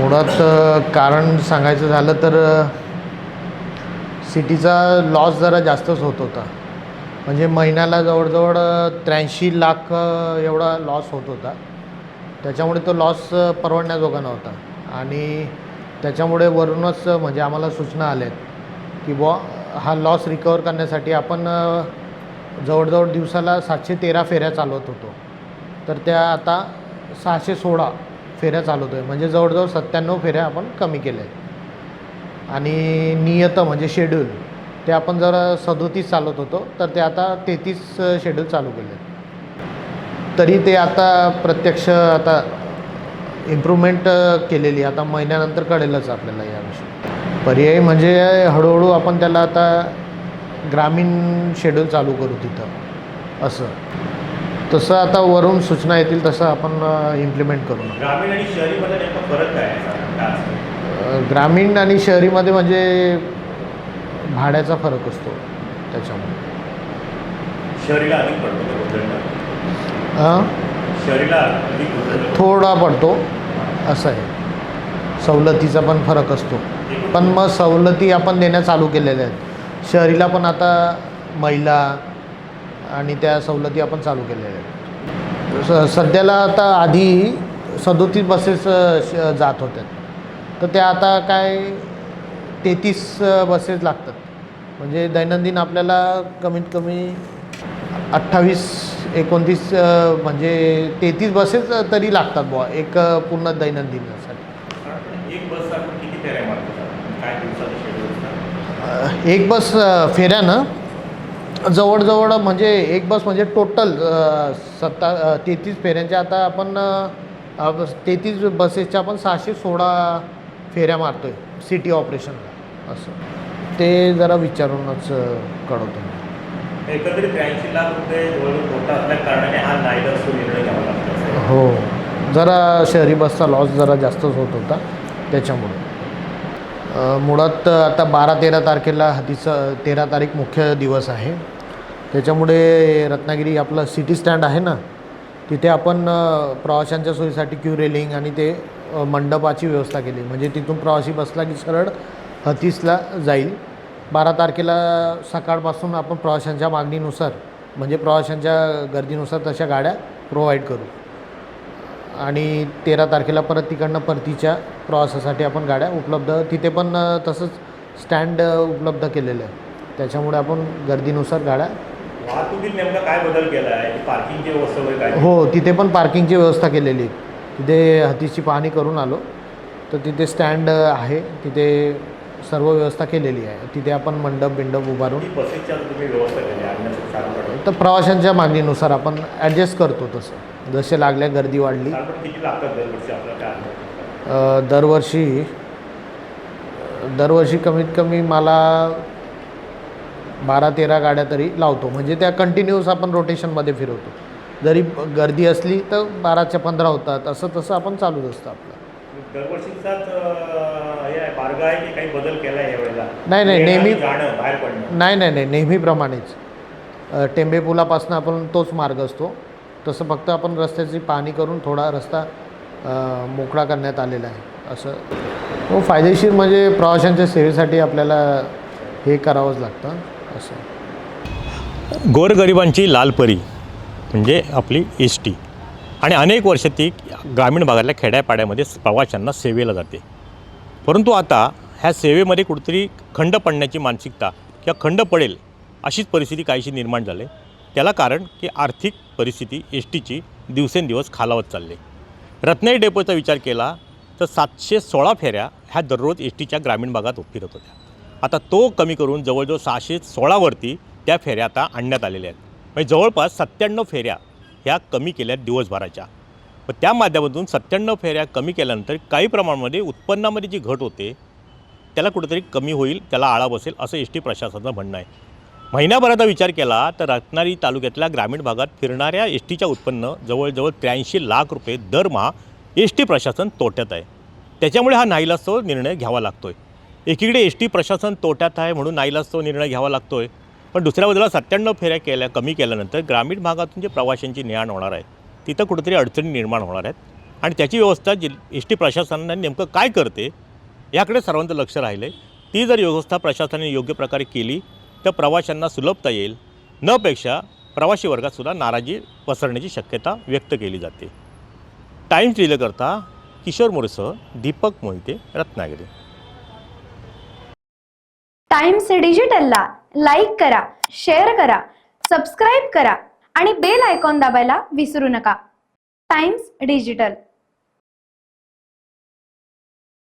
मुळात कारण सांगायचं झालं तर सिटीचा लॉस जरा जास्तच होत होता. म्हणजे महिन्याला जवळजवळ 83 लाख एवढा लॉस होत होता. त्याच्यामुळे तो लॉस परवडण्याजोगा नव्हता आणि त्याच्यामुळे वरूनच म्हणजे आम्हाला सूचना आल्या की बुवा हा लॉस रिकवर करण्यासाठी आपण जवळजवळ दिवसाला 713 फेऱ्या चालवत होतो, तर त्या आता 616 फेऱ्या चालवतो आहे. म्हणजे जवळजवळ 97 फेऱ्या आपण कमी केल्या आहेत. आणि नियत म्हणजे शेड्यूल ते आपण जर 37 चालवत होतो, तर ते आता 33 शेड्यूल चालू केले आहेत. तरी ते आता प्रत्यक्ष आता इम्प्रूव्हमेंट केलेली आता महिन्यानंतर कळेलच आपल्याला याविषयी. पर्यायी म्हणजे हळूहळू आपण त्याला आता ग्रामीण शेड्यूल चालू करू तिथं, असं तसं आता वरून सूचना येतील तसं आपण इम्प्लिमेंट करू. ग्रामीण आणि शहरीमध्ये नेमका फरक काय आहे? ग्रामीण आणि शहरीमध्ये म्हणजे भाड्याचा फरक असतो, त्याच्यामुळे शहरीला अधिक पडतो. शहरीला अधिक थोडा पडतो असं आहे. सवलतीचा पण फरक असतो, पण मग सवलती आपण देणं चालू केलेल्या आहेत. शहरीला पण आता महिला आणि त्या सवलती आपण चालू केलेल्या आहेत. सध्याला आता आधी 37 बसेस जात होत्या, तर त्या आता काय 33 बसेस लागतात. म्हणजे दैनंदिन आपल्याला कमीत कमी 28-29 म्हणजे 33 बसेस तरी लागतात बुवा एक पूर्ण दैनंदिनासाठी. एक बस आपण किती फेऱ्या मारतो? काय दिवसाचं शेड्यूल असतं? एक बस फेऱ्यानं जवळजवळ म्हणजे एक बस म्हणजे टोटल 33 फेऱ्यांच्या आता आपण 33 बसेसच्या आपण 616 फेऱ्या मारतो आहे सिटी ऑपरेशनला. असं ते जरा विचारूनच कळवतो. एकंदरीत 83 लाख रुपये जवळजवळ मोठा असल्या कारणाने हा नाईलाज निर्णय घ्यावा लागतो. हो, जरा शहरी बसचा लॉस जरा जास्तच होत होता त्याच्यामुळे. मुळात आता 12-13 तारखेला 13 तारीख मुख्य दिवस आहे. त्याच्यामुळे रत्नागिरी आपलं सिटी स्टँड आहे ना, तिथे आपण प्रवाशांच्या सोयीसाठी क्यू रेलिंग आणि ते मंडपाची व्यवस्था केली. म्हणजे तिथून प्रवासी बसला की सरळ हतीसला जाईल. 12 तारखेला सकाळपासून आपण प्रवाशांच्या मागणीनुसार म्हणजे प्रवाशांच्या गर्दीनुसार तशा गाड्या प्रोव्हाइड करू. आणि 13 तारखेला परत तिकडनं परतीच्या प्रवासासाठी आपण गाड्या उपलब्ध तिथे पण तसंच स्टँड उपलब्ध केलेलं आहे. त्याच्यामुळे आपण गर्दीनुसार गाड्या. वाहतुकीत नेमका काय बदल केला आहे? पार्किंगची व्यवस्था वगैरे काय? हो, तिथे पण पार्किंगची व्यवस्था केलेली आहे. तिथे हतीची पाहणी करून आलो, तर तिथे स्टँड आहे, तिथे सर्व व्यवस्था केलेली आहे. तिथे आपण मंडप उभारून बसेसच्या तुम्ही व्यवस्था केली आहे तर प्रवाशांच्या मागणीनुसार आपण ॲडजस्ट करतो. तसं जसे लागल्या गर्दी वाढली. किती लागतात दरवर्षी आपल्याला? दरवर्षी कमीत कमी मला 12-13 गाड्या तरी लावतो. म्हणजे त्या कंटिन्यूअस आपण रोटेशनमध्ये फिरवतो. जरी गर्दी असली तर 12च्या 15 होतात. असं तसं आपण चालूच असतं आपलं. दरवर्षीचाच मार्ग आहे की काही बदल केला आहे यावेळेला? नाही नेहमी बाहेर पडणं नाही नेहमीप्रमाणेच टेंबे पुलापासून आपण तोच मार्ग असतो. तसं फक्त आपण रस्त्याची पाहणी करून थोडा रस्ता मोकळा करण्यात आलेला आहे. असं हो, फायदेशीर म्हणजे प्रवाशांच्या सेवेसाठी आपल्याला हे करावंच लागतं. असं गोरगरिबांची लालपरी म्हणजे आपली एस टी आणि अनेक वर्ष ती ग्रामीण भागातल्या खेड्यापाड्यामध्ये प्रवाशांना सेवेला जाते. परंतु आता ह्या सेवेमध्ये कुठेतरी खंड पडण्याची मानसिकता किंवा खंड पडेल अशीच परिस्थिती काहीशी निर्माण झाली. त्याला कारण की आर्थिक परिस्थिती एस टीची दिवसेंदिवस खालावत चालली. रत्नागिरी डेपोचा विचार केला तर 716 फेऱ्या ह्या दररोज एस टीच्या ग्रामीण भागात फिरत होत्या. आता तो कमी करून जवळजवळ 616वरती त्या फेऱ्या आता आणण्यात आलेल्या आहेत. म्हणजे जवळपास 97 फेऱ्या ह्या कमी केल्या दिवसभराच्या. पण त्या माध्यमातून 97 फेऱ्या कमी केल्यानंतर काही प्रमाणामध्ये उत्पन्नामध्ये जी घट होते त्याला कुठेतरी कमी होईल, त्याला आळा बसेल असं एस टी प्रशासनाचं म्हणणं आहे. महिन्याभराचा विचार केला तर रत्नागिरी तालुक्यातल्या ग्रामीण भागात फिरणाऱ्या एस टीच्या उत्पन्न जवळजवळ 83 लाख रुपये दरमहा एस टी प्रशासन तोट्यात आहे. त्याच्यामुळे हा नाईलाजास्तव निर्णय घ्यावा लागतो आहे. एकीकडे एस टी प्रशासन तोट्यात आहे म्हणून नाईलाजास्तव निर्णय घ्यावा लागतो आहे, पण दुसऱ्या बाजूला 97 फेऱ्या कमी केल्यानंतर ग्रामीण भागातून जे प्रवाशांची ने-आण होणार आहे तिथं कुठेतरी अडचणी निर्माण होणार आहेत. आणि त्याची व्यवस्था एस टी प्रशासनाने नेमकं काय करते याकडे सर्वांचं लक्ष राहिलं आहे. ती जर व्यवस्था प्रशासनाने योग्य प्रकारे केली तर प्रवाशांना सुलभता येईल, नपेक्षा प्रवासी वर्गातसुद्धा नाराजी पसरण्याची शक्यता व्यक्त केली जाते. टाइम्स डिलेकरता किशोर मोरेसह दीपक मोहिते, रत्नागिरी. टाइम्स डिजिटलला लाईक करा, शेअर करा, सबस्क्राईब करा आणि बेल आयकॉन दाबायला विसरू नका. Times digital.